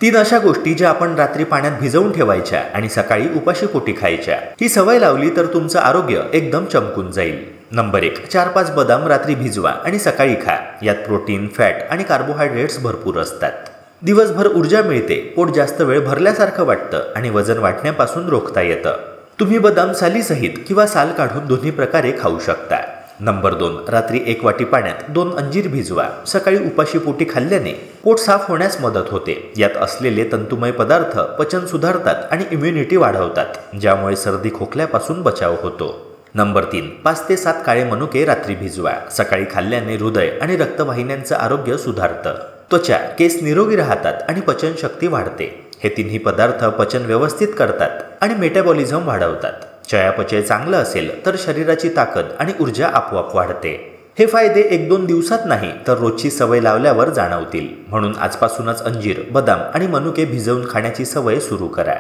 3 अशा गोष्टी ज्या आपण रात्री पाण्यात भिजवून ठेवायच्या आणि सकाळी उपाशीपोटी खायच्या। ही सवय लावली तर तुमचं आरोग्य एकदम चमकून जाईल। नंबर 1, 4-5 बदाम रात्री भिजवा आणि सकाळी खा। यात प्रोटीन, फॅट आणि कार्बोहायड्रेट्स भरपूर असतात। दिवसभर ऊर्जा मिळते, पोट जास्त वेळ भरल्यासारखं वाटतं आणि वजन वाढण्यापासून रोखता येतं। तुम्ही बदाम सालीसहित किंवा साल काढून दोन्ही प्रकारे खाऊ शकता। नंबर 2, रात्री 1 वाटी पाण्यात 2 अंजीर भिजवा। सकाळी उपाशीपोटी खाल्ल्याने पोट साफ होण्यास मदत होते। यात असलेले तंतुमय पदार्थ पचन सुधारतात आणि इम्युनिटी वाढवतात, ज्यामुळे सर्दी खोकल्यापासून बचाव होतो। नंबर 3, 5 ते 7 काळे मनुके रात्री भिजवा। सकाळी खाल्ल्याने हृदय आणि रक्तवाहिन्यांचं आरोग्य सुधारतं। त्वचा, केस निरोगी राहतात आणि पचनशक्ती वाढते। हे तिन्ही पदार्थ पचन व्यवस्थित करतात आणि मेटाबॉलिझम वाढवतात। चयापचय चांगलं असेल तर शरीराची ताकद आणि ऊर्जा आपोआप वाढते। हे फायदे 1-2 दिवसात नाही तर रोजची सवय लावल्यावर जाणवतील। म्हणून आजपासूनच अंजीर, बदाम आणि मनुके भिजवून खाण्याची सवय सुरू करा।